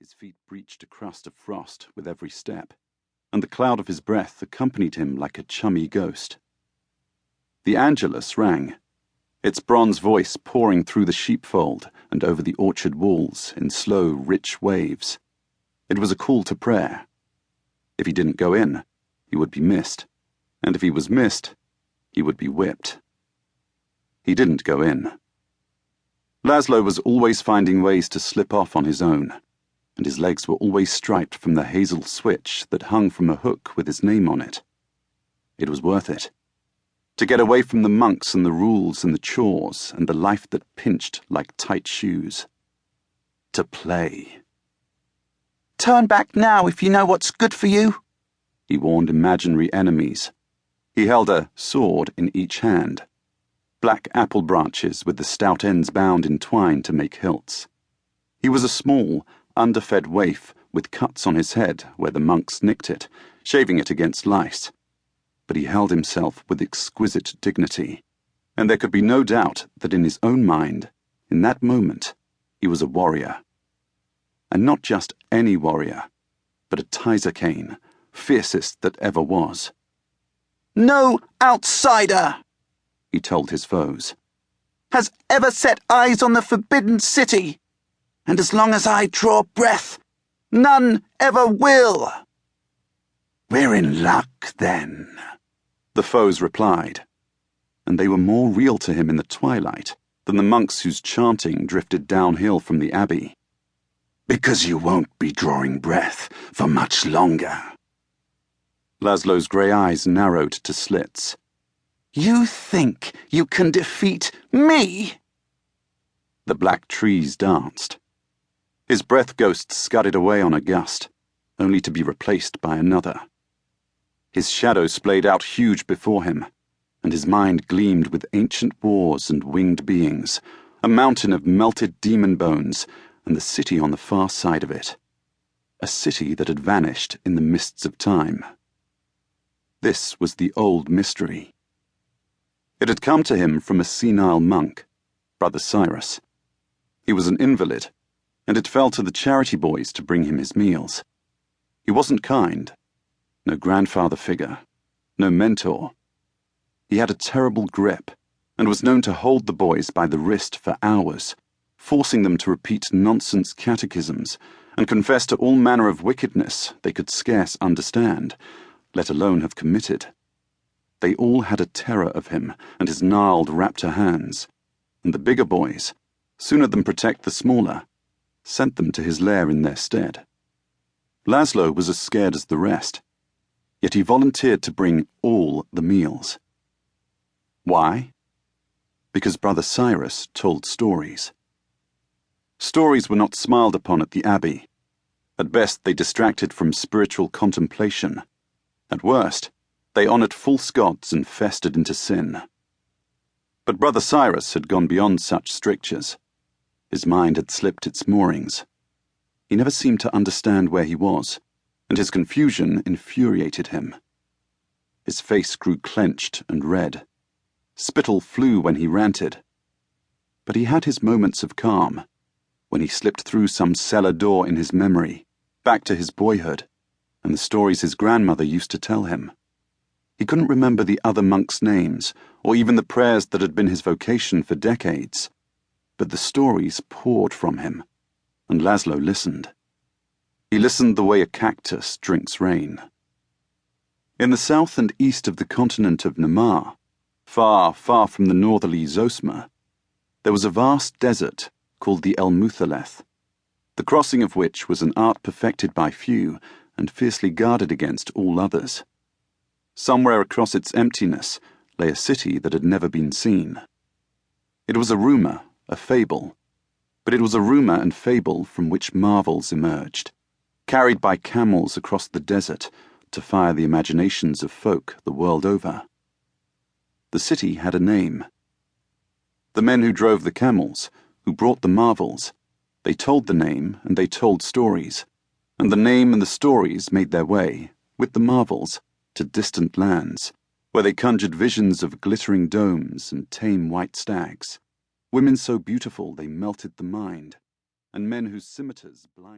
His feet breached a crust of frost with every step, and the cloud of his breath accompanied him like a chummy ghost. The Angelus rang, its bronze voice pouring through the sheepfold and over the orchard walls in slow, rich waves. It was a call to prayer. If he didn't go in, he would be missed, and if he was missed, he would be whipped. He didn't go in. Lazlo was always finding ways to slip off on his own, and his legs were always striped from the hazel switch that hung from a hook with his name on it. It was worth it. To get away from the monks and the rules and the chores and the life that pinched like tight shoes. To play. "Turn back now if you know what's good for you," he warned imaginary enemies. He held a sword in each hand. Black apple branches with the stout ends bound in twine to make hilts. He was a small, underfed waif with cuts on his head where the monks nicked it, shaving it against lice. But he held himself with exquisite dignity, and there could be no doubt that in his own mind, in that moment, he was a warrior. And not just any warrior, but a Tizercane, fiercest that ever was. "No outsider," he told his foes, "has ever set eyes on the Forbidden City, and as long as I draw breath, none ever will." "We're in luck, then," the foes replied, and they were more real to him in the twilight than the monks whose chanting drifted downhill from the abbey. "Because you won't be drawing breath for much longer." Lazlo's grey eyes narrowed to slits. "You think you can defeat me?" The black trees danced. His breath ghost scudded away on a gust, only to be replaced by another. His shadow splayed out huge before him, and his mind gleamed with ancient wars and winged beings, a mountain of melted demon bones, and the city on the far side of it. A city that had vanished in the mists of time. This was the old mystery. It had come to him from a senile monk, Brother Cyrus. He was an invalid, and it fell to the charity boys to bring him his meals. He wasn't kind. No grandfather figure, no mentor. He had a terrible grip, and was known to hold the boys by the wrist for hours, forcing them to repeat nonsense catechisms and confess to all manner of wickedness they could scarce understand, let alone have committed. They all had a terror of him and his gnarled raptor hands, and the bigger boys, sooner than protect the smaller, sent them to his lair in their stead. Lazlo was as scared as the rest, yet he volunteered to bring all the meals. Why? Because Brother Cyrus told stories. Stories were not smiled upon at the abbey. At best, they distracted from spiritual contemplation. At worst, they honoured false gods and festered into sin. But Brother Cyrus had gone beyond such strictures. His mind had slipped its moorings. He never seemed to understand where he was, and his confusion infuriated him. His face grew clenched and red. Spittle flew when he ranted. But he had his moments of calm, when he slipped through some cellar door in his memory, back to his boyhood, and the stories his grandmother used to tell him. He couldn't remember the other monks' names, or even the prayers that had been his vocation for decades, but the stories poured from him, and Lazlo listened. He listened the way a cactus drinks rain. In the south and east of the continent of Namar, far, far from the northerly Zosma, there was a vast desert called the El Muthaleth, the crossing of which was an art perfected by few and fiercely guarded against all others. Somewhere across its emptiness lay a city that had never been seen. It was a rumour, a fable, but it was a rumour and fable from which marvels emerged, carried by camels across the desert to fire the imaginations of folk the world over. The city had a name. The men who drove the camels, who brought the marvels, they told the name and they told stories, and the name and the stories made their way, with the marvels, to distant lands, where they conjured visions of glittering domes and tame white stags, women so beautiful they melted the mind, and men whose scimitars blinded.